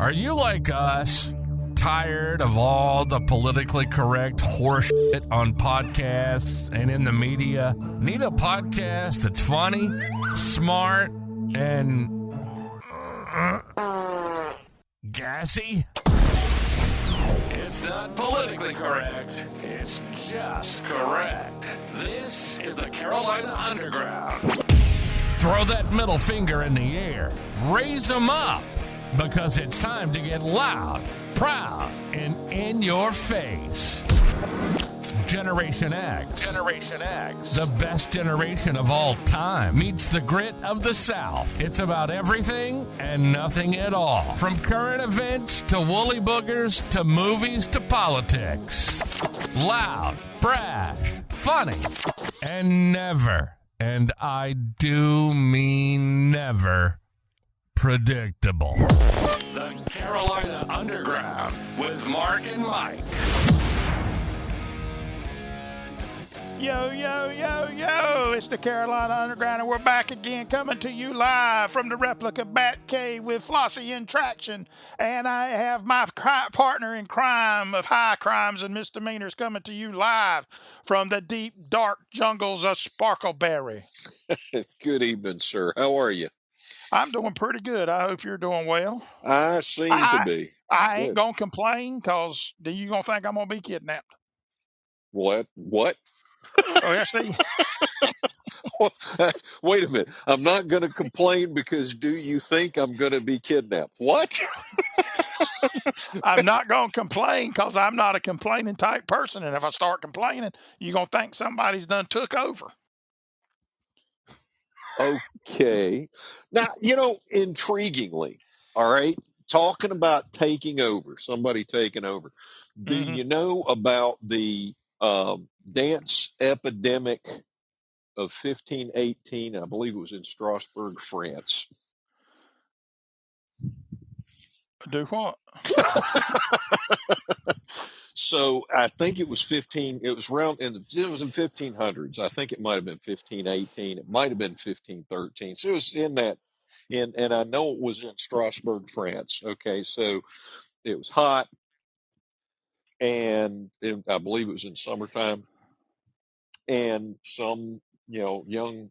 Are you like us? Tired of all the politically correct horseshit on podcasts and in the media? Need a podcast that's funny, smart, and gassy? It's not politically correct. It's just correct. This is the Carolina Underground. Throw that middle finger in the air. Raise them up. Because it's time to get loud, proud, and in your face. Generation X. The best generation of all time meets the grit of the South. It's about everything and nothing at all. From current events to woolly boogers to movies to politics. Loud, brash, funny, and never, and I do mean never, predictable. The Carolina Underground with Mark and Mike. Yo, yo, yo, yo, it's the Carolina Underground, and we're back again, coming to you live from the replica Bat Cave with Flossie in Traction. And I have my partner in crime of high crimes and misdemeanors coming to you live from the deep, dark jungles of Sparkleberry. Good evening, sir. How are you? I'm doing pretty good. I hope you're doing well. I seem to be. I ain't going to complain, because you going to think I'm going to be kidnapped. What? Oh, yeah, see? Wait a minute. I'm not going to complain because do you think I'm going to be kidnapped? What? I'm not going to complain because I'm not a complaining type person. And if I start complaining, you're going to think somebody's done took over. Okay. Now, intriguingly, all right, talking about taking over, somebody taking over. Do you know about the dance epidemic of 1518? I believe it was in Strasbourg, France. Do what? So I think it was it was in 1500s. I think it might have been 1518. It might have been 1513. So it was in that, and I know it was in Strasbourg, France. Okay. So it was hot, and I believe it was in summertime, and some, young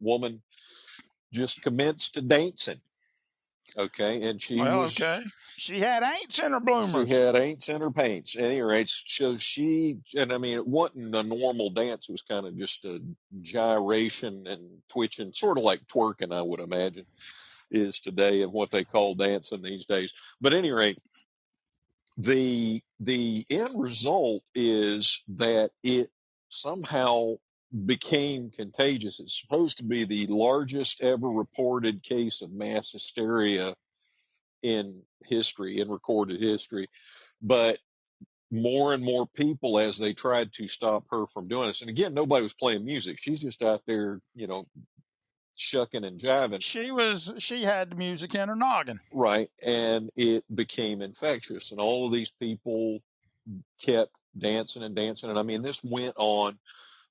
woman just commenced dancing. Okay. And she had ain'ts in her bloomers. She had ain'ts in her paints. At any rate, so it wasn't a normal dance. It was kind of just a gyration and twitching, sort of like twerking, I would imagine, is today and what they call dancing these days. But at any rate, the end result is that it somehow became contagious. It's supposed to be the largest ever reported case of mass hysteria in recorded history. But more and more people, as they tried to stop her from doing this, and again, nobody was playing music. She's just out there, shucking and jiving. She had the music in her noggin. Right. And it became infectious, and all of these people kept dancing and dancing. And I mean, this went on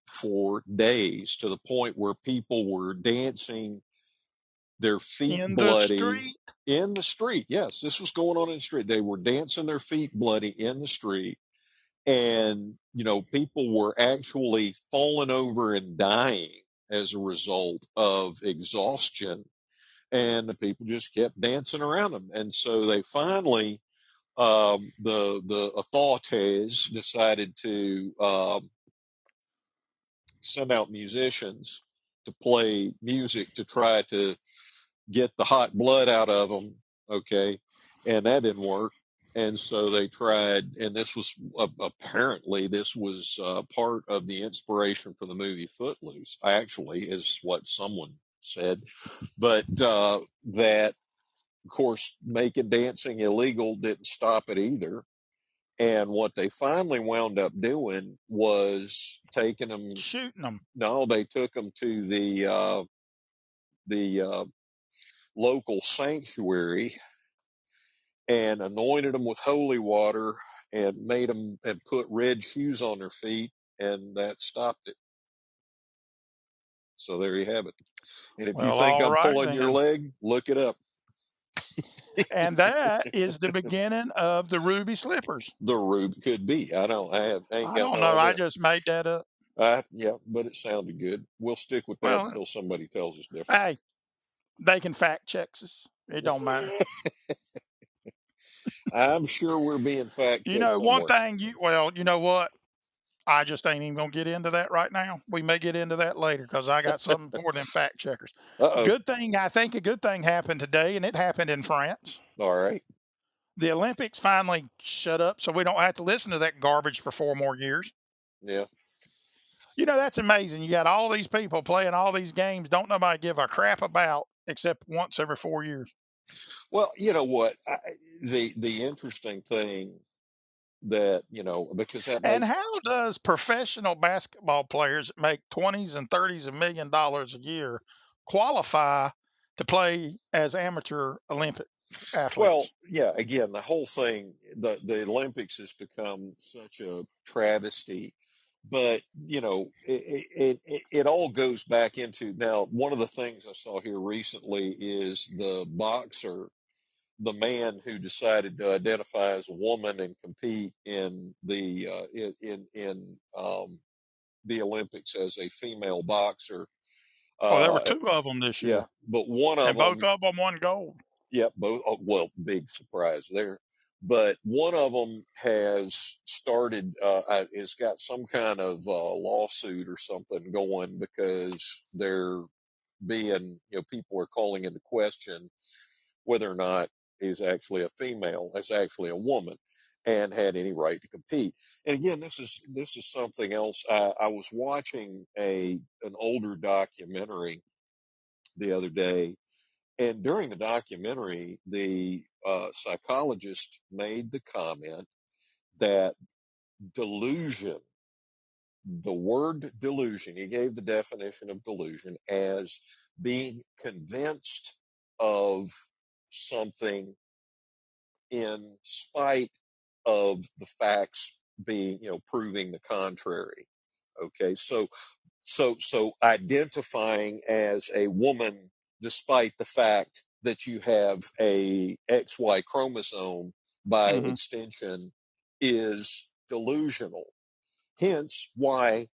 for days, to the point where people were dancing their feet bloody in the street. Yes, this was going on in the street. They were dancing their feet bloody in the street. And, people were actually falling over and dying as a result of exhaustion. And the people just kept dancing around them. And so they finally, the authorities decided to send out musicians to play music to try to get the hot blood out of them. Okay. And that didn't work. And so they tried, and this was apparently part of the inspiration for the movie Footloose, actually, is what someone said. But that, of course, making dancing illegal didn't stop it either. And what they finally wound up doing was shooting them. No, they took them to the local sanctuary and anointed them with holy water and made them and put red shoes on their feet, and that stopped it. So there you have it. And if you think I'm pulling your leg, look it up. And that is the beginning of the ruby slippers. The Rube could be. I ain't I got don't no know. I idea. just made that up. Yeah, but it sounded good. We'll stick with that Well, until somebody tells us different. hey, they can fact check us. It don't matter. I'm sure we're being fact You checked know, one somewhere. thing you know what? I just ain't even gonna get into that right now. We may get into that later because I got something for them fact checkers. Uh-oh. Good thing, I think a good thing happened today, and it happened in France. All right. The Olympics finally shut up, so we don't have to listen to that garbage for 4 more years. Yeah. You know, that's amazing. You got all these people playing all these games, don't nobody give a crap about except once every 4 years. Well, you know what? The interesting thing that, because that And makes, how does professional basketball players that make 20s and 30s of $1 million a year qualify to play as amateur Olympic well, athletes? yeah, again, the whole thing, the Olympics has become such a travesty. But, it all goes back into now, one of the things I saw here recently is the boxer, the man who decided to identify as a woman and compete in the Olympics as a female boxer. Oh, there were Uh, two of them this yeah, year, but one of and both them, of them won gold. yeah, both. Oh, well, big surprise there. But one of them has started, has got some kind of lawsuit or something going because they're being, people are calling into question whether or not is actually a female, is actually a woman, and had any right to compete. And again, this is something else. I was watching an older documentary the other day, and during the documentary, the psychologist made the comment that delusion, the word delusion, he gave the definition of delusion as being convinced of something in spite of the facts being, proving the contrary. Okay. So identifying as a woman, despite the fact that you have a XY chromosome by Hmm. extension, is delusional. Hence why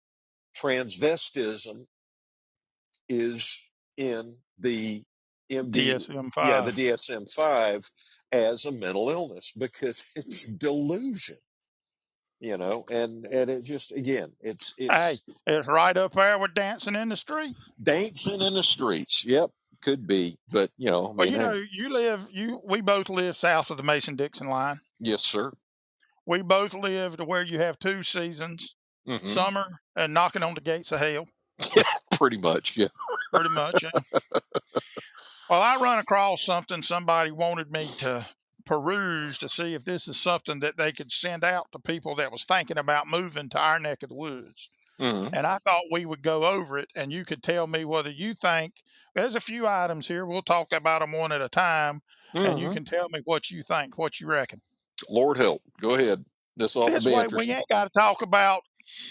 transvestism is in the MD, yeah, the DSM-5. DSM-5 as a mental illness because it's delusion, and it just, again, Hey, it's it's right up there with dancing in the street. dancing in the streets. Yep, could be, but I Well, mean, you know, hey, we both live south of the Mason-Dixon line. yes, sir. We both live to where you have two seasons, Hmm. summer and knocking on the gates of hell, Yeah, pretty much. Yeah. pretty much. Yeah. Well, I run across something somebody wanted me to peruse to see if this is something that they could send out to people that was thinking about moving to our neck of the woods. Hmm. And I thought we would go over it and you could tell me whether you think there's a few items here. We'll talk about them one at a time and you Hmm. can tell me what you think, what you reckon. Lord help. Go ahead. This ought to This be way we interesting. ain't got to talk about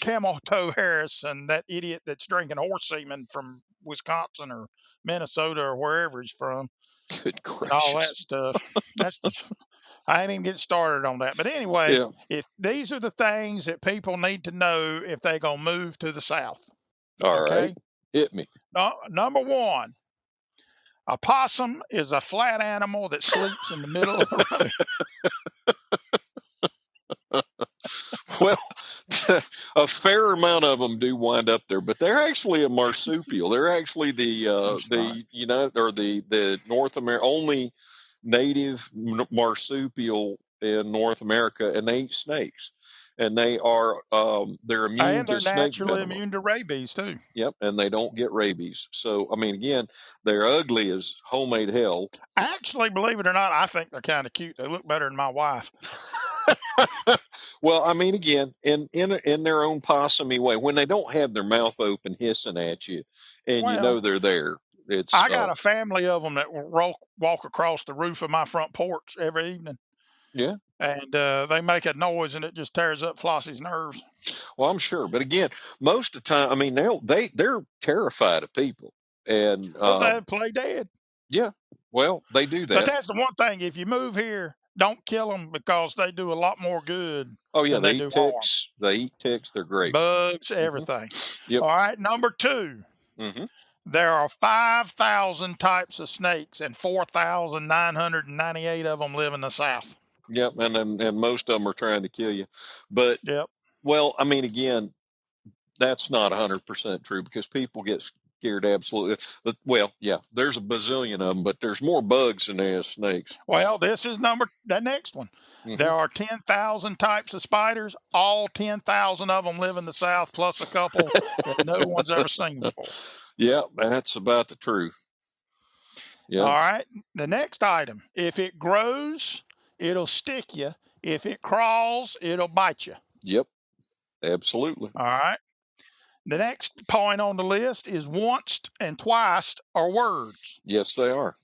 Camel Toe Harris and that idiot that's drinking horse semen from Wisconsin or Minnesota or wherever he's from Good and all gracious. that stuff. That's the I ain't even getting started on that. But anyway, Yeah. if these are the things that people need to know if they gonna move to the South. All right. Okay. Hit me. No, number one, a possum is a flat animal that sleeps in the middle of the road. Well, a fair amount of them do wind up there, but they're actually a marsupial. They're actually That's right. the United, or the North America only native marsupial in North America, and they eat snakes, and they're immune And to they're snake naturally venom. immune to rabies too. Yep, and they don't get rabies. So I mean, again, they're ugly as homemade hell. Actually, believe it or not, I think they're kind of cute. They look better than my wife. Well, I mean, again, in their own possumy way, when they don't have their mouth open hissing at you, and you Well, know they're there, it's I got a family of them that walk across the roof of my front porch every evening, yeah. and they make a noise, and it just tears up Flossie's nerves. Well, I'm sure, but again, most of the time, I mean, they're terrified of people, and Well, they play dead. Yeah. Well, they do But that. that's the one thing. If you move here, don't kill them because they do a lot more good Oh yeah, than they they eat do harm. ticks. They eat ticks. They're great. Bugs, Hmm. everything. Yep. All right, number 2. Hmm. There are 5,000 types of snakes, and 4,998 of them live in the South. Yep. And most of them are trying to kill you. But Yep. well, I mean, again, that's not 100% true because people get scared absolutely. But, well, yeah, there's a bazillion of them, but there's more bugs than there is snakes. Well, this is the next one. Hmm. There are 10,000 types of spiders. All 10,000 of them live in the South, plus a couple that no one's ever seen before. Yeah, that's about the truth. All Yep. right. The next item, if it grows, it'll stick you. If it crawls, it'll bite you. Yep. Absolutely. All right. The next point on the list is once and twice are words. Yes, they are.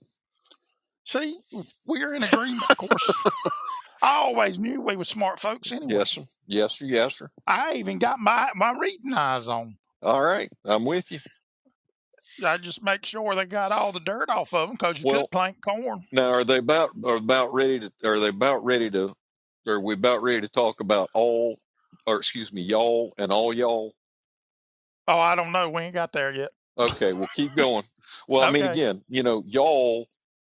See, we're in agreement, of course. I always knew we were smart folks anyway. Yes, sir. Yes, sir. Yes, sir. I even got my reading eyes on. All right. I'm with you. I just make sure they got all the dirt off of them because you Well, could plant corn. now are they about ready to are we about ready to talk about all or excuse me, y'all and all y'all? Oh, I don't know. We ain't got there yet. Okay, well keep going. Well, I mean Okay. again, y'all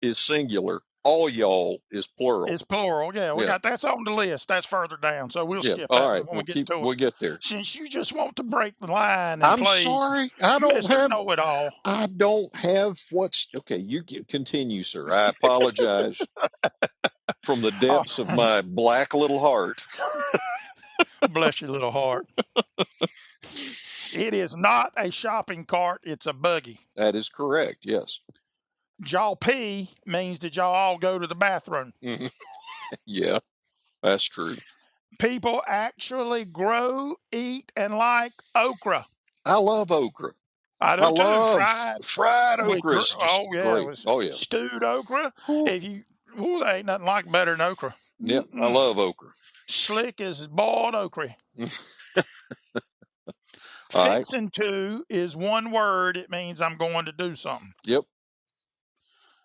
is singular, all y'all is plural. It's plural. Yeah, we Yeah. got that's on the list. That's further down. So we'll Yeah. skip All that one right. when we get to it. We'll get there. Since you just want to break the line and I'm play sorry. Mr. Know-It-All. I don't have what's okay. Continue, sir. I apologize from the Oh, depths of my black little heart. bless your little heart. It is not a shopping cart. It's a buggy. That is correct. Yes. Y'all pee means that y'all all go to the bathroom. Hmm. Yeah, that's true. People actually grow, eat, and like okra. I love okra. I I do too. love Fried fried with, okra. Is just oh yeah, great. with Oh yeah. stewed okra. Whew. If you, there ain't nothing like better than okra. Yep. I love okra. Slick as boiled okra. All right. Fixing to is one word. It means I'm going to do something. Yep.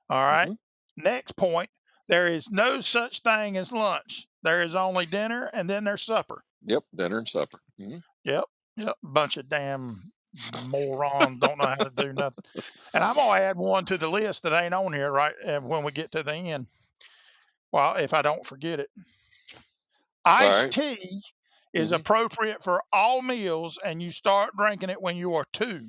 All right. Hmm. Next point. There is no such thing as lunch. There is only dinner and then there's supper. Yep. Dinner and supper. Yep. Yep. Bunch of damn morons don't know how to do nothing. And I'm gonna add one to the list that ain't on here right when we get to the end. Well, if I don't forget it. All Iced right. tea is Hmm. appropriate for all meals, and you start drinking it when you are 2.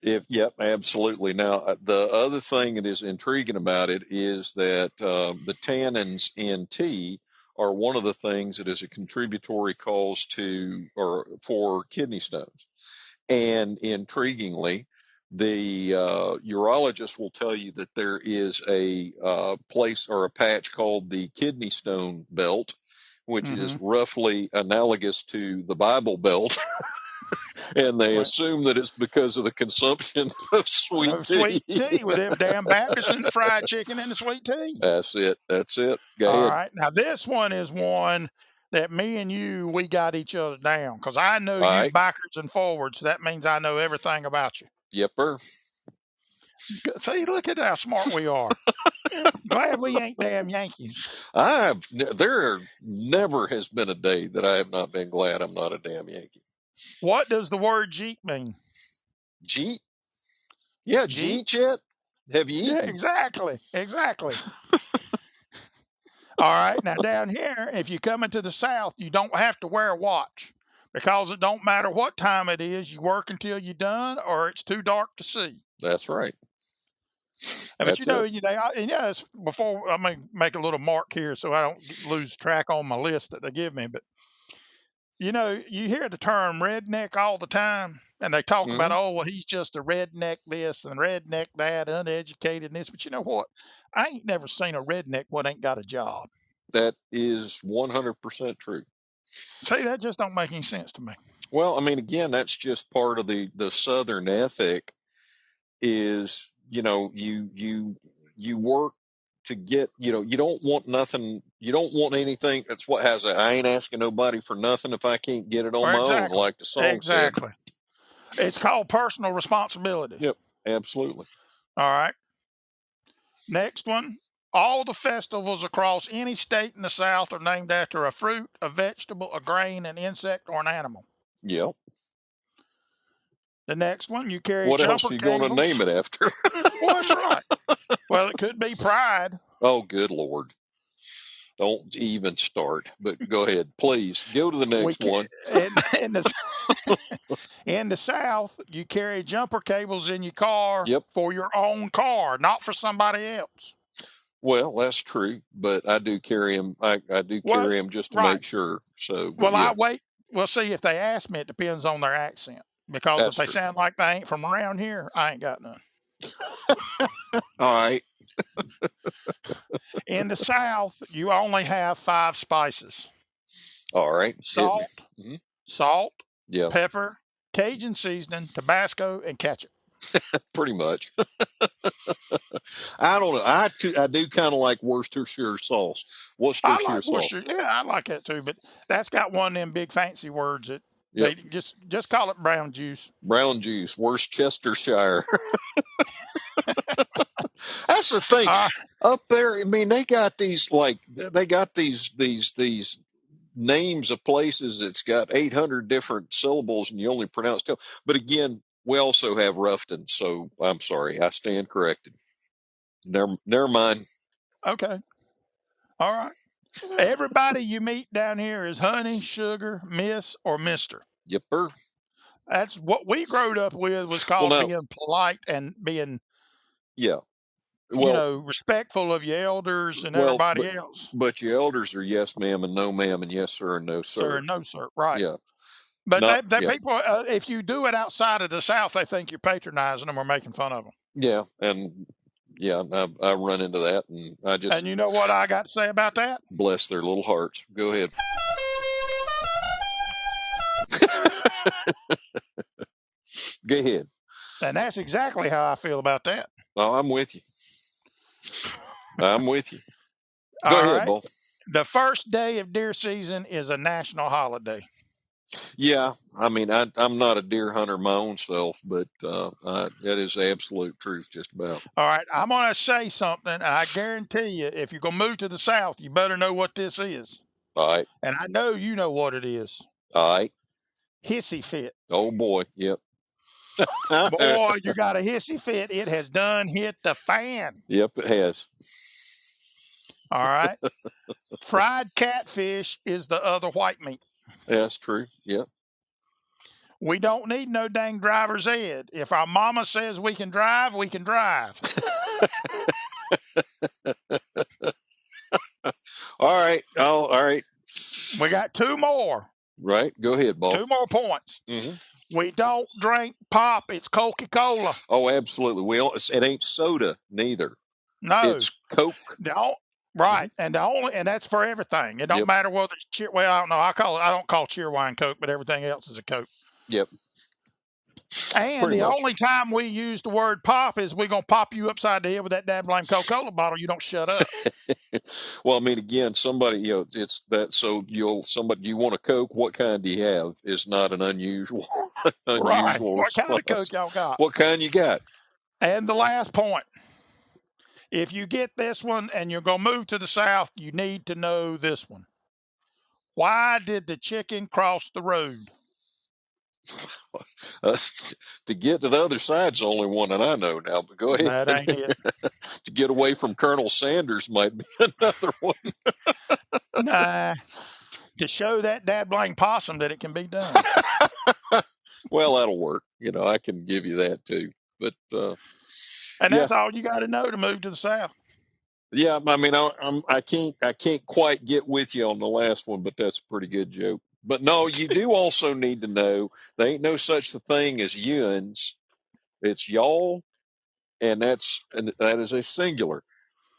Yep, absolutely. Now, the other thing that is intriguing about it is that the tannins in tea are one of the things that is a contributory cause to or for kidney stones. And intriguingly, the urologist will tell you that there is a place or a patch called the kidney stone belt, which Mm-hmm. is roughly analogous to the Bible Belt. And they Well, assume that it's because of the consumption of sweet tea. sweet tea with them damn Baptists and the fried chicken and the sweet tea. That's it. That's it. Go All ahead. right. Now, this one is one that me and you, we got each other down because I know All you right. backwards and forwards. That means I know everything about you. Yepper. See, look at how smart we are. Glad we ain't damn Yankees. There never has been a day that I have not been glad I'm not a damn Yankee. What does the word Jeep mean? Jeet? Yeah, Jeep? Jeet yet? Have you Yeah, eaten? exactly. Exactly. All right. Now, down here, if you come into the South, you don't have to wear a watch because it don't matter what time it is. You work until you're done or it's too dark to see. That's right. But you That's know, it. it's before I may make a little mark here so I don't lose track on my list that they give me. But you hear the term redneck all the time, and they talk about, Hmm. oh, well, he's just a redneck this and redneck that, uneducated this. But you know what? I ain't never seen a redneck what ain't got a job. That is 100% true. See, that just don't make any sense to me. Well, I mean, again, that's just part of the Southern ethic is, you work to get, you don't want nothing, you don't want anything. That's what has it. I ain't asking nobody for nothing if I can't get it on Or my own, exactly, like the song said. exactly. It's called personal responsibility. Yep, absolutely. All right. Next one. All the festivals across any state in the South are named after a fruit, a vegetable, a grain, an insect, or an animal. Yep. The next one, you carry What else jumper are you going to cables. name it after? Well, that's right. Well, it could be pride. Oh, good Lord. Don't even start. But go ahead, please. Go to the We next one. in the in the South, you carry jumper cables in your car Yep. for your own car, not for somebody else. Well, that's true, but I do carry them. I do Well, carry them just to right. make sure. So, but Well, I yeah, wait. We'll see if they ask me. It depends on their accent. Because if that's they true. sound like they ain't from around here, I ain't got none. All right. In the South, you only have 5 spices: All right. Hit me. salt, Hmm. salt, Yeah, pepper, Cajun seasoning, Tabasco, and ketchup. pretty much. I don't know. I do kind of like Worcestershire sauce. I Worcestershire like sauce. Worcester. Yeah, I like that too. But that's got one of them big fancy words that Yep. they just call it brown juice. Brown juice. Worcestershire. That's the thing. Uh, Up there, I mean, they got these names of places that's got 800 different syllables and you only pronounce two. But again, we also have Ruffton, so I'm sorry, I stand corrected. Never mind. okay. All right. Everybody you meet down here is honey, sugar, miss, or mister. Yipper. That's what we growed up with, was Well, called no, being polite and being, yeah. Well, respectful of your elders and well, everybody else. but your elders are yes, ma'am, and no, ma'am, and yes, sir, and no, Sir sir. and no, sir. Right. Yeah, But not they yeah, people, if you do it outside of the South, they think you're patronizing them or making fun of them. yeah, and yeah, I run into that, and I And just you know what I got to say about that? bless their little hearts. Go ahead. Go ahead. And that's exactly how I feel about that. Oh, I'm with you. I'm with you. Go All ahead, right. Bull. The first day of deer season is a national holiday. Yeah, I mean, I'm not a deer hunter my own self, but that is the absolute truth, just about. All right. I'm going to say something, and I guarantee you, if you're going to move to the South, you better know what this is. All right, And I know you know what it is. all right. Hissy fit. Oh boy, yep. Boy, you got a hissy fit. It has done hit the fan. Yep, it has. All right. Fried catfish is the other white meat. That's true. Yep. We don't need no dang driver's ed. If our mama says we can drive, we can drive. All right. Oh, all right. We got 2 more. Right. Go ahead, boss. 2 more points. Hmm. We don't drink pop. It's Coca-Cola. Oh, absolutely. It ain't soda neither. No. It's Coke. Right. Hmm. And that's for everything. It don't Yep. matter whether it's well, I don't know. I don't call cheerwine Coke, but everything else is a Coke. Yep. And Pretty the much. only time we use the word pop is we're gonna pop you upside the head with that damn blame Coca-Cola bottle. You don't shut up. Well, I mean, again, somebody, it's that. So somebody, you want a Coke? What kind do you have? Is not an unusual, Right. unusual What kind of response. Coke y'all got? What kind you got? And the last point. If you get this one and you're gonna move to the South, you need to know this one. Why did the chicken cross the road? Uh, to get to the other side's the only one that I know now. But go ahead. That ain't it. To get away from Colonel Sanders might be another one. Nah. To show that dad blame possum that it can be done. Well, that'll work. I can give you that too. But And yeah, that's all you got to know to move to the South. yeah. I mean, I can't quite get with you on the last one, but that's a pretty good joke. But no, you do also need to know there ain't no such a thing as yuns. It's y'all, and that is a singular.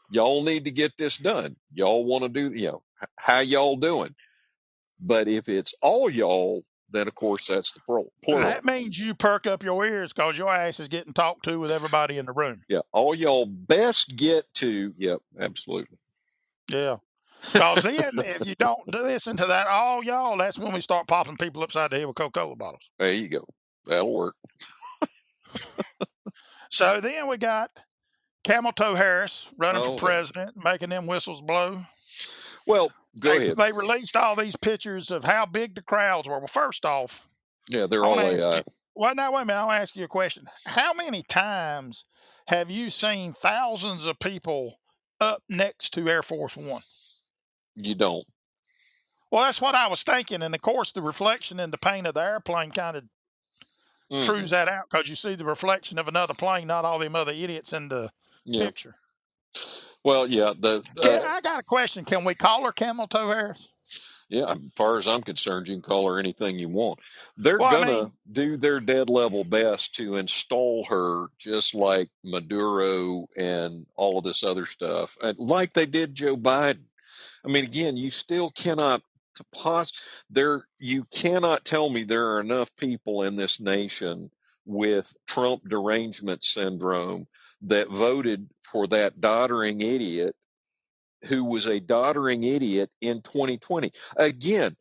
Y'all need to get this done. Y'all want to do, how y'all doing? But if it's all y'all, then of course that's the plural. That means you perk up your ears because your ass is getting talked to with everybody in the room. Yeah, all y'all best get to. Yep, absolutely. Yeah. Because then, if you don't listen to that, all y'all, that's when we start popping people upside the head with Coca-Cola bottles. There you go. That'll work. So then we got Camel Toe Harris running for Oh, yeah. president, making them whistles blow. Well, go ahead. They released all these pictures of how big the crowds were. Well, first off, Yeah, they're I want all to ask AI. you. Well, now wait a minute. I'll ask you a question. How many times have you seen thousands of people up next to Air Force One? You don't. Well, that's what I was thinking, and of course, the reflection in the paint of the airplane kind of Hmm. trues that out because you see the reflection of another plane, not all them other idiots in the Yeah. picture. Well, yeah. I got a question. Can we call her Camel Toe Harris? Yeah, as far as I'm concerned, you can call her anything you want. They're Well, I gonna mean, do their dead level best to install her just like Maduro and all of this other stuff, like they did Joe Biden. I mean, again, you still cannot to pos there. You cannot tell me there are enough people in this nation with Trump derangement syndrome that voted for that doddering idiot who was a doddering idiot in 2020. Again,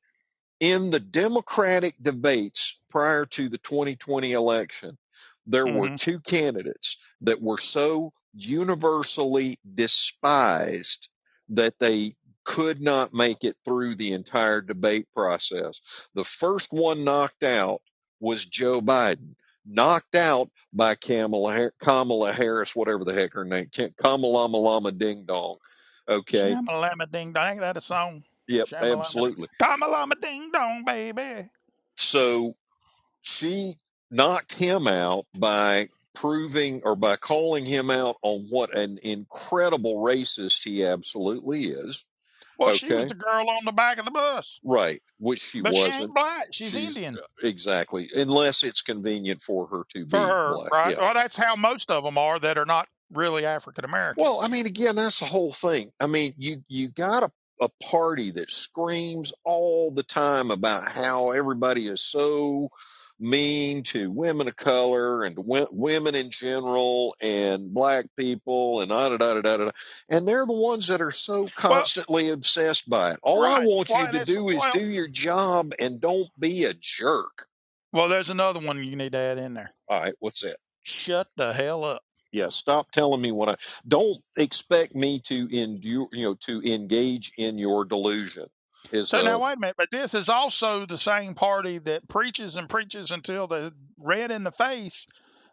in the Democratic debates prior to the 2020 election, there were mm-hmm. two candidates that were so universally despised that they could not make it through the entire debate process. The first one knocked out was Joe Biden, knocked out by Kamala Harris, whatever the heck her name, Kamalama Lama Ding Dong. Okay. Shamalama Ding Dong. Ain't that a song? Yep, Shamalama. absolutely. Kamalama Ding Dong, baby. So she knocked him out by proving or by calling him out on what an incredible racist he absolutely is. Well, she was Okay. the girl on the back of the bus, Right. Which she but she ain't wasn't. black. She's She's Indian exactly, unless it's convenient for her to for be her, black. right? Yeah. Well, that's how most of them are that are not really African American. Well, I mean, again, that's the whole thing. I mean, you got a party that screams all the time about how everybody is so mean to women of color and to women in general and black people and da da da da da da. And they're the ones that are so Well, constantly obsessed by it. All I right. want Well, you and to it's do is do your job and don't be a jerk. well. There's another one you need to add in there. All right, what's that? Shut the hell up. Yeah, stop telling me what I don't expect me to endure, to engage in your delusion. Is So now wait a minute, but this is also the same party that preaches and preaches until they're red in the face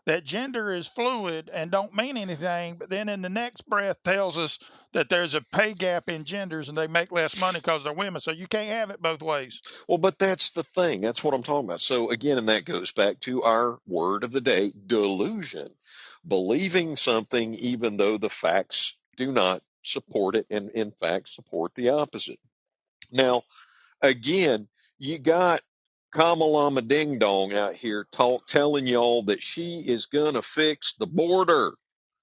that gender is fluid and don't mean anything, but then in the next breath tells us that there's a pay gap in genders and they make less money because they're women. So you can't have it both ways. Well, but that's the thing. That's what I'm talking about. So again, and that goes back to our word of the day, delusion. Believing something even though the facts do not support it and in fact support the opposite. Now, again, you got Kamalama Ding Dong out here telling y'all that she is going to fix the border.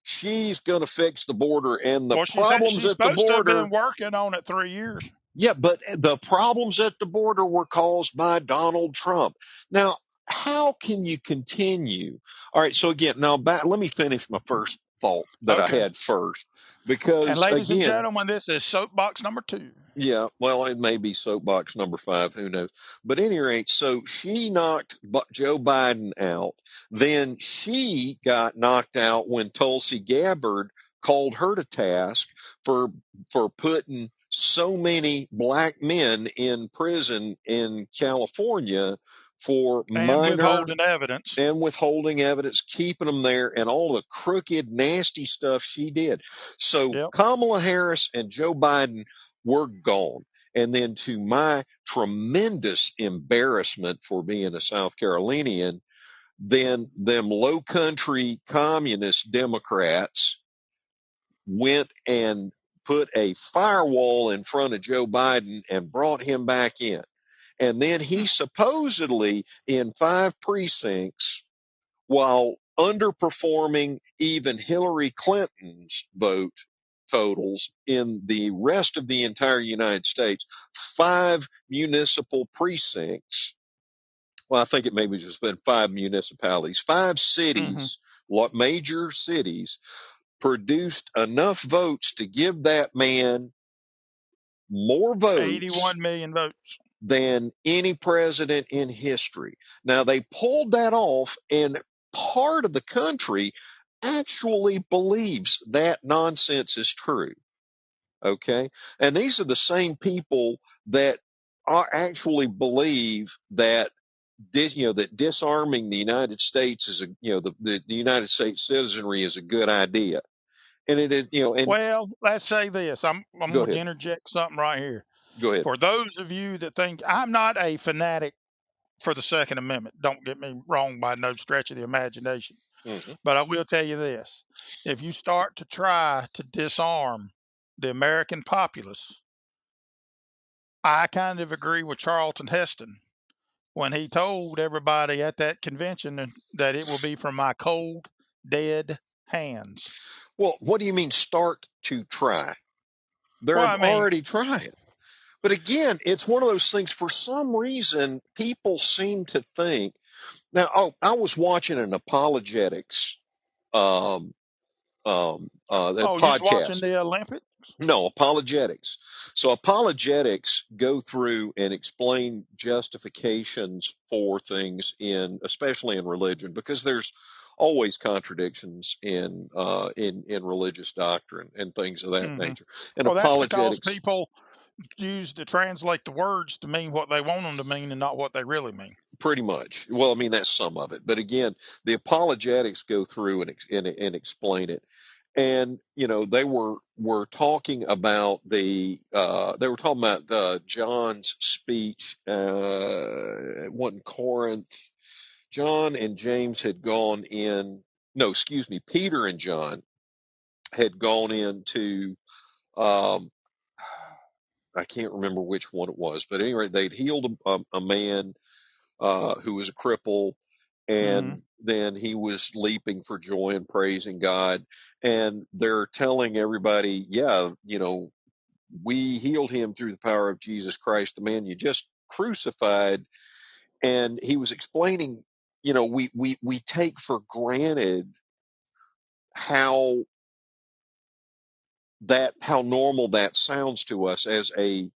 She's going to fix the border, and the Well, problems she's at the supposed to have border. been working on it 3 years. Yeah, but the problems at the border were caused by Donald Trump. Now, how can you continue? All right, so again, now let me finish my first thought that I Okay. had first, And because ladies and again, gentlemen, this is soapbox number 2. yeah, well, it may be soapbox number 5, who knows? But at any rate, so she knocked Joe Biden out. Then she got knocked out when Tulsi Gabbard called her to task for putting so many black men in prison in California for And minor withholding evidence. and withholding evidence, keeping them there, and all the crooked, nasty stuff she did. So Yep. Kamala Harris and Joe Biden were gone. And then, to my tremendous embarrassment for being a South Carolinian, then them low country communist Democrats went and put a firewall in front of Joe Biden and brought him back in. And then he supposedly, in 5 precincts, while underperforming even Hillary Clinton's vote totals in the rest of the entire United States, 5 municipal precincts. Well, I think it maybe just been 5 municipalities, 5 cities, major cities, produced enough votes to give that man more votes 81 million votes. than any president in history. Now, they pulled that off, and part of the country actually believes that nonsense is true. Okay. And these are the same people that actually believe that that disarming the United States is the United States citizenry is a good idea. And it is, and Well, let's say this. I'm go going to ahead, interject something right here. go ahead. For those of you that think I'm not a fanatic for the Second Amendment, don't get me wrong by no stretch of the imagination. Hmm. But I will tell you this. If you start to try to disarm the American populace, I kind of agree with Charlton Heston when he told everybody at that convention that it will be from my cold, dead hands. Well, what do you mean start to try? Well, They're I mean, already trying. But again, it's one of those things. For some reason, people seem to think now. Oh, I was watching an apologetics um, oh, you was watching podcast. the Olympics? No, apologetics. So apologetics go through and explain justifications for things especially in religion, because there's always contradictions in religious doctrine and things of that Hmm. nature. And Well, that's because apologetics, people use to translate the words to mean what they want them to mean and not what they really mean. pretty much. Well, I mean that's some of it, but again, the apologetics go through and explain it. And they were talking about John's speech. It wasn't Corinth. John and James had gone in. No, excuse me. Peter and John had gone into. Um, I can't remember which one it was, but anyway, they'd healed a man who was a cripple, Hmm. and then he was leaping for joy and praising God. And they're telling everybody, yeah, we healed him through the power of Jesus Christ, the man you just crucified. And he was explaining, we take for granted how how normal that sounds to us as a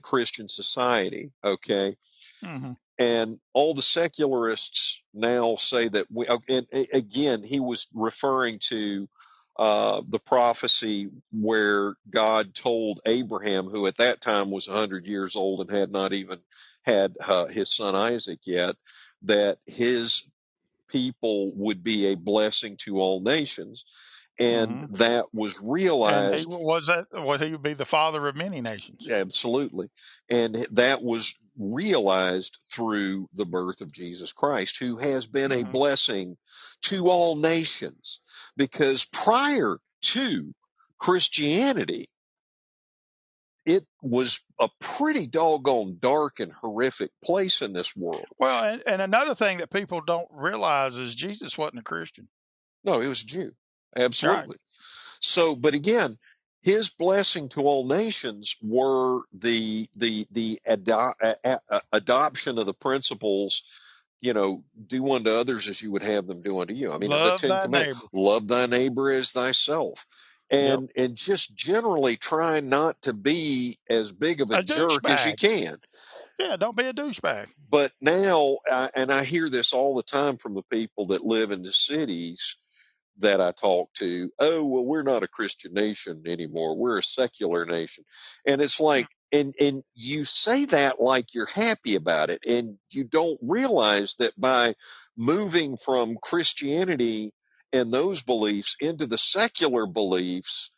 Christian society. Okay. Hmm. And all the secularists now say that and again, he was referring to the prophecy where God told Abraham, who at that time was 100 years old and had not even had his son Isaac yet, that his people would be a blessing to all nations. And Hmm. that was And he realized. was that what he would be the father of many nations. Absolutely. And that was realized through the birth of Jesus Christ, who has been a Hmm. blessing to all nations. Because prior to Christianity, it was a pretty doggone dark and horrific place in this world. Well, and another thing that people don't realize is Jesus wasn't a Christian. No, he was a Jew. Right. Absolutely. So, but again, his blessing to all nations were adoption of the principles, do unto others as you would have them do unto you. I mean, the Love Ten thy Commandments, neighbor. love thy neighbor as thyself. Yep. And just generally try not to be as big of a A jerk as you douchebag. can. Yeah, don't be a douchebag. But now, and I hear this all the time from the people that live in the cities that I talk to, oh, well, we're not a Christian nation anymore. We're a secular nation. And it's like, and you say that like you're happy about it. And you don't realize that by moving from Christianity and those beliefs into the secular beliefs,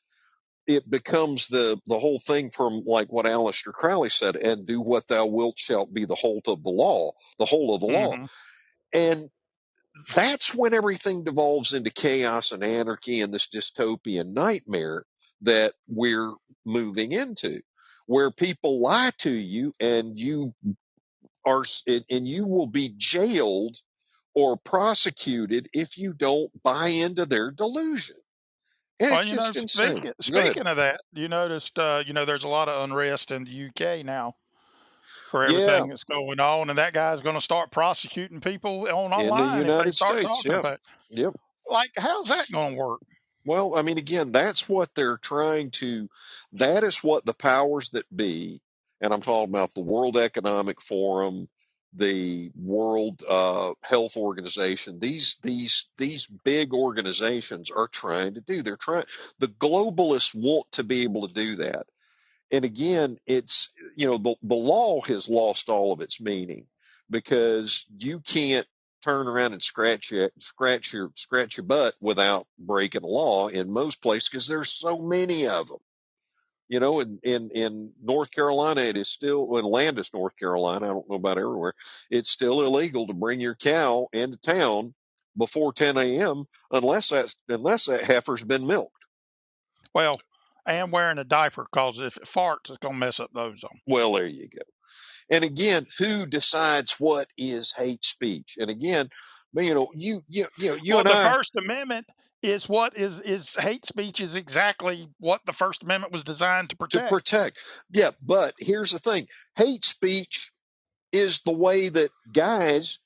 it becomes the whole thing from like what Aleister Crowley said, and do what thou wilt shalt be the whole of the law, the whole of the law. Hmm. And that's when everything devolves into chaos and anarchy and this dystopian nightmare that we're moving into, where people lie to you and are and you will be jailed or prosecuted if you don't buy into their delusion. And Well, it's just insane. Go ahead. speaking of that, you noticed, there's a lot of unrest in the UK now for Yeah, everything that's going on, and that guy's going to start prosecuting people in the online if they United start States. talking Yep. about. Yep. Like, how's that going to work? Well, I mean, again, that's what they're trying to, that is what the powers that be, and I'm talking about the World Economic Forum, the World Health Organization, these big organizations are trying to do. The globalists want to be able to do that. And again, it's, the law has lost all of its meaning, because you can't turn around and scratch your butt without breaking the law in most places, because there's so many of them. In North Carolina, it is still, in Landis, North Carolina, I don't know about everywhere, it's still illegal to bring your cow into town before 10 a.m. unless that heifer's been milked. Well, and wearing a diaper, because if it farts, it's going to mess up the ozone. Well, there you go. And again, who decides what is hate speech? And again, you Well, and the I, First Amendment is what is hate speech is exactly what the First Amendment was designed to to protect. protect. Yeah, but here's the thing: hate speech is the way that guys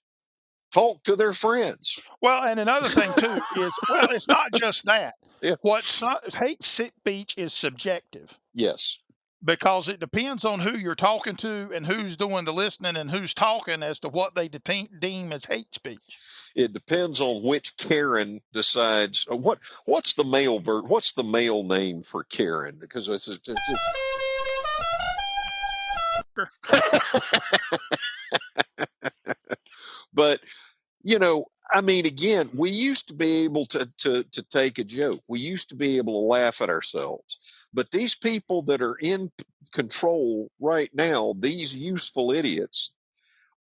talk to their friends. Well, and another thing too is, well, it's not just that. Yeah. Hate speech is subjective, Yes. because it depends on who you're talking to and who's doing the listening and who's talking as to what they deem as hate speech. It depends on which Karen decides. What's the male name for Karen? Because but I mean, again, we used to be able to take a joke. We used to be able to laugh at ourselves. But these people that are in control right now, these useful idiots,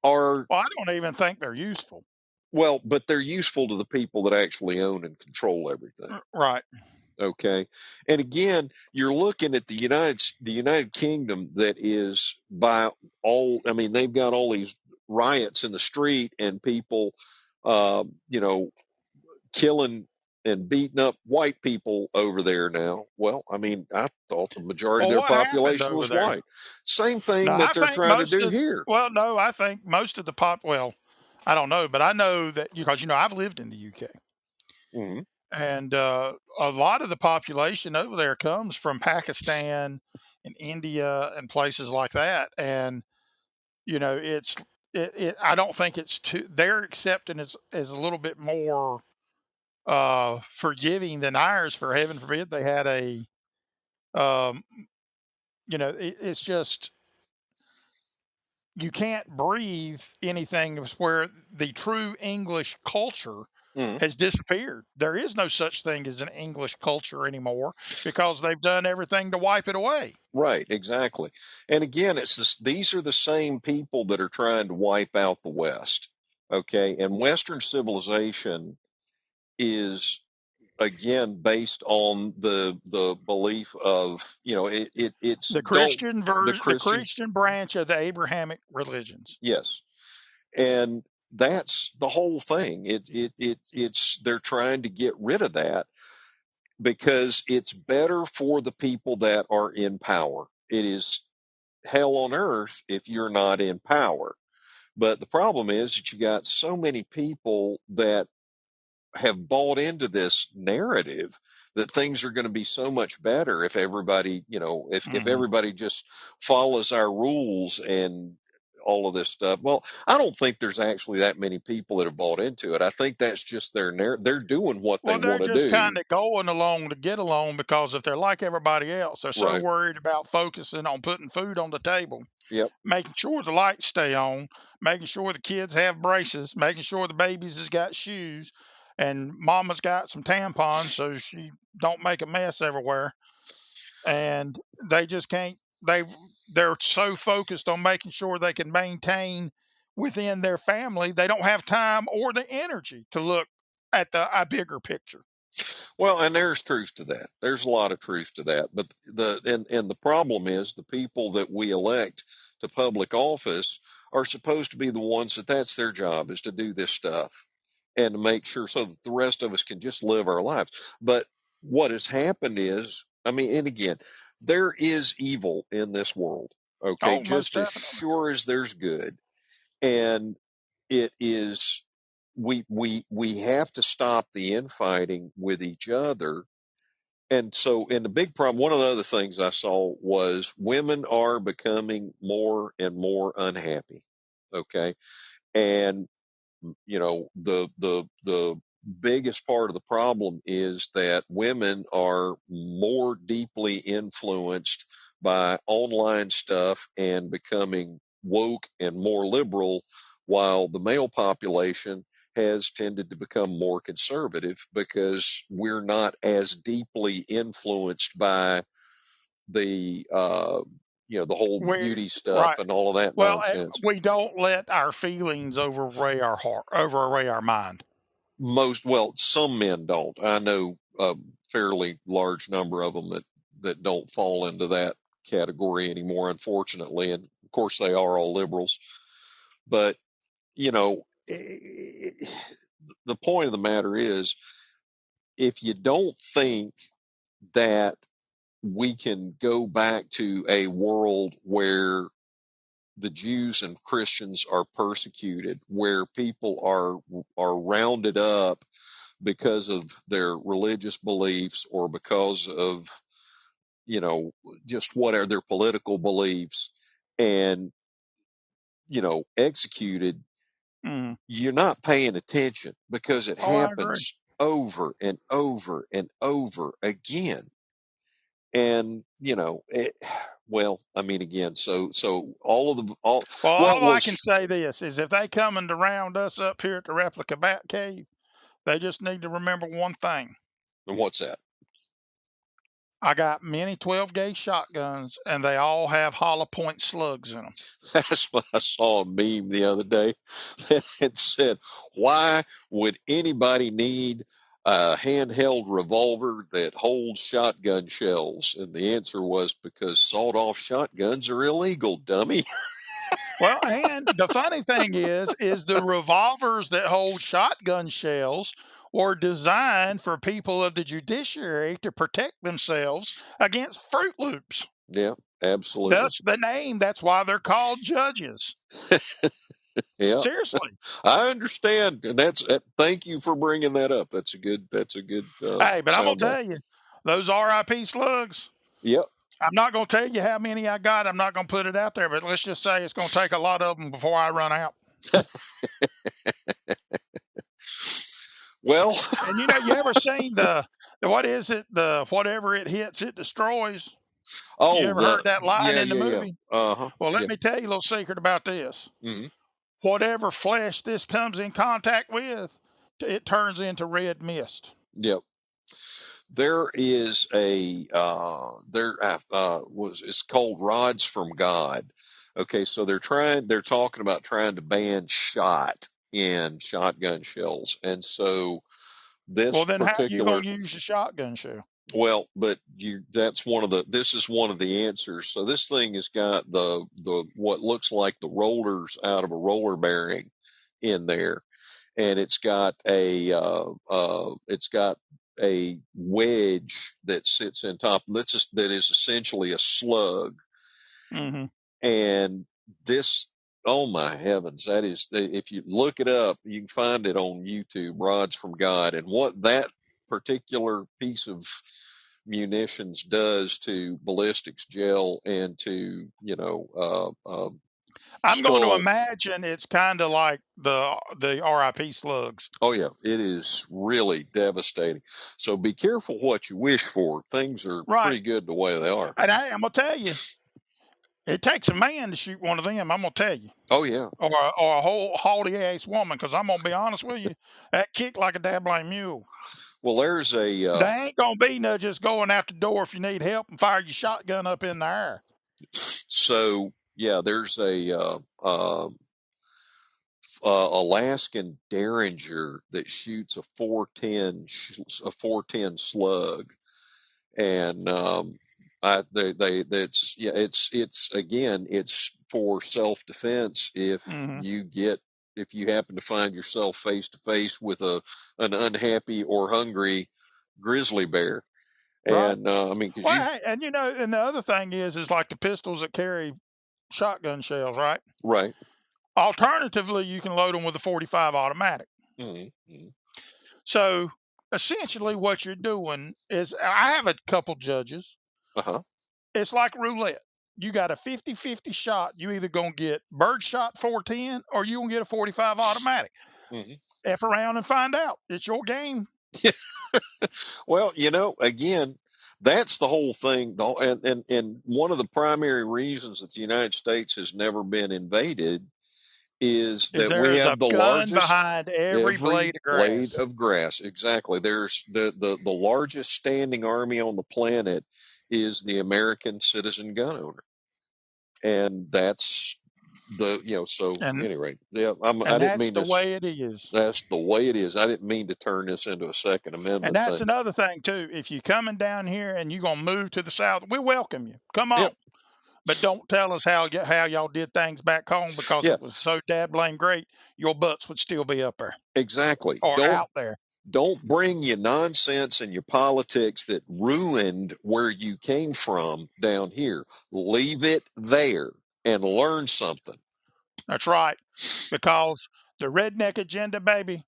are, Well, I don't even think they're useful. well, but they're useful to the people that actually own and control everything. Right. Okay. And again, you're looking at the United Kingdom, that is, by all, I mean, they've got all these riots in the street, and people, uh, you know, killing and beating up white people over there now. Well, I mean, I thought the majority of Well, their what happened population over was there? white. Same No, thing that I they're think trying to most do of, here. well, no, I think most of the well, I don't know, but I know that, because, I've lived in the UK, Hmm. and a lot of the population over there comes from Pakistan and India and places like that. And, it's, I don't think it's too, their acceptance is a little bit more forgiving than ours. For heaven forbid they had um, it's just, you can't breathe anything where the true English culture Hmm. has disappeared. There is no such thing as an English culture anymore, because they've done everything to wipe it away. Right, exactly. And again, these are the same people that are trying to wipe out the West. Okay. And Western civilization is, again, based on the belief of, it's The don't, Christian the version, the Christian. Christian branch of the Abrahamic religions. Yes. And that's the whole thing. It's they're trying to get rid of that, because it's better for the people that are in power. It is hell on earth if you're not in power. But the problem is that you got so many people that have bought into this narrative that things are going to be so much better if everybody, if Hmm. everybody just follows our rules and all of this stuff. Well, I don't think there's actually that many people that have bought into it. I think that's just they're doing what they Well, they're want to just do. kind of going along to get along, because if they're like everybody else, they're so Right. worried about focusing on putting food on the table, Yep. making sure the lights stay on, making sure the kids have braces, making sure the babies has got shoes, and mama's got some tampons so she don't make a mess everywhere. And they just can't. They're so focused on making sure they can maintain within their family, they don't have time or the energy to look at a bigger picture. Well, and there's truth to that. There's a lot of truth to that. But the problem is, the people that we elect to public office are supposed to be the ones that's their job, is to do this stuff and to make sure so that the rest of us can just live our lives. But what has happened is, I mean, and again, there is evil in this world. Okay, Oh, most just as definitely. sure as there's good. And it is, we have to stop the infighting with each other. And so, and the big problem, one of the other things I saw was women are becoming more and more unhappy. Okay. And the biggest part of the problem is that women are more deeply influenced by online stuff and becoming woke and more liberal, while the male population has tended to become more conservative because we're not as deeply influenced by the the whole We beauty stuff right. and all of that Well, nonsense. we don't let our feelings overweigh our heart, overweigh our mind. Some men don't. I know a fairly large number of them that don't fall into that category anymore, unfortunately. And of course, they are all liberals. But you know, the point of the matter is, if you don't think that we can go back to a world where the Jews and Christians are persecuted, where people are rounded up because of their religious beliefs or because of, you know, just what are their political beliefs and, executed, Mm. you're not paying attention because it Oh, I agree. happens over and over and over again. And, I mean, again, so all of the, all, Well, what all I can was, say this is if they coming to round us up here at the Replica Bat Cave, they just need to remember one thing. what's that? I got many 12 gauge shotguns, and they all have hollow point slugs in them. That's what I saw a meme the other day that it said, why would anybody need a handheld revolver that holds shotgun shells? And the answer was because sawed off shotguns are illegal, dummy. Well, and the funny thing is the revolvers that hold shotgun shells were designed for people of the judiciary to protect themselves against Fruit Loops. Yeah, absolutely. That's the name. That's why they're called judges. Yeah, Seriously. I understand. And thank you for bringing that up. That's a good Hey, but I'm gonna soundbite. tell you, those RIP slugs. Yep. I'm not gonna tell you how many I got. I'm not gonna put it out there, but let's just say it's gonna take a lot of them before I run out. Well, And you ever seen the what is it? The whatever it hits, it destroys. You oh, ever heard that line yeah, in the yeah, yeah. movie? Uh-huh. Well, let Yeah. me tell you a little secret about this. Hmm. Whatever flesh this comes in contact with, it turns into red mist. Yep. There is a there was it's called Rods from God. Okay, so they're talking about trying to ban shot in shotgun shells. And so this Well, then how you particular gonna use a shotgun shell? but you that's this is one of the answers. So this thing has got the what looks like the rollers out of a roller bearing in there, and it's got a wedge that sits in top. That is essentially a slug, Mm-hmm. and this. Oh my heavens! That is, if you look it up, you can find it on YouTube. Rods from God, and what that particular piece of munitions does to ballistics gel and to I'm going to skull. imagine it's kind of like the RIP slugs, Oh yeah, it is really devastating. So be careful what you wish for. Things are right? pretty good the way they are. And I'm gonna tell you, it takes a man to shoot one of them. I'm gonna tell you, Oh yeah. or a whole haughty ass woman. Because I'm gonna be honest with you, that kick like a dabbling mule. Well, there's a They ain't gonna be no just going out the door if you need help and fire your shotgun up in the air. so yeah, there's Alaskan Derringer that shoots a 410 slug, and I they that's yeah it's again it's for self defense Hmm. if you happen to find yourself face to face with an unhappy or hungry grizzly bear. Right. And I mean, because Well, you hey, and and the other thing is like the pistols that carry shotgun shells, right? right. Alternatively, you can load them with a 45 automatic. Mm-hmm. So essentially, what you're doing is I have a couple judges. Uh-huh. It's like roulette. you got a 50-50 shot. You either going to get birdshot 410 or you going to get a 45 automatic. Mm-hmm. F around and find out. It's your game. Well, again, that's the whole thing. And one of the primary reasons that the United States has never been invaded is Is that we there's a have the gun largest behind every every blade of blade grass. of grass. Exactly. There's the largest standing army on the planet is the American citizen gun owner. And that's so And anyway, yeah, I and didn't that's mean the this. way it is. That's the way it is. I didn't mean to turn this into a Second And Amendment that's thing. another thing too. If you're coming down here and you're gonna move to the South, we welcome you. Come on. Yep. But don't tell us how y'all did things back home, because Yeah, it was so dad blame great. Your butts would still be up there exactly. or out there. Don't bring your nonsense and your politics that ruined where you came from down here. Leave it there and learn something. That's right. Because the redneck agenda, baby,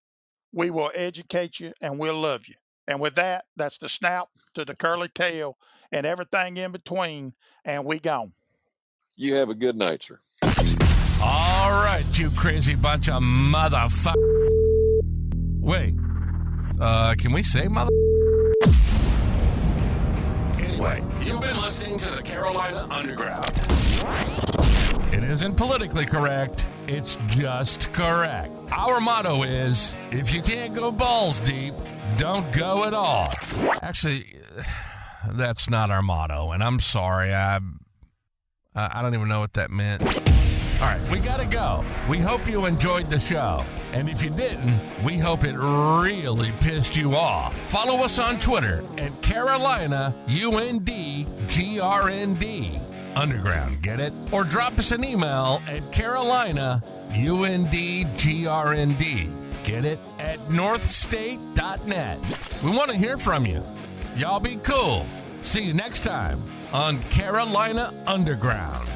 we will educate you and we'll love you. And with that, that's the snout to the curly tail and everything in between. And we gone. You have a good night, sir. All right, you crazy bunch of motherfuckers. Wait, can we say mother? Anyway, you've been listening to the Carolina Underground. It isn't politically correct, it's just correct. Our motto is, if you can't go balls deep, don't go at all. Actually, that's not our motto, and I'm sorry, I don't even know what that meant. All right, we gotta go. We hope you enjoyed the show. And if you didn't, we hope it really pissed you off. Follow us on Twitter at Carolina UNDGRND. Underground, get it? Or drop us an email at Carolina UNDGRND. Get it? At northstate.net. We want to hear from you. Y'all be cool. See you next time on Carolina Underground.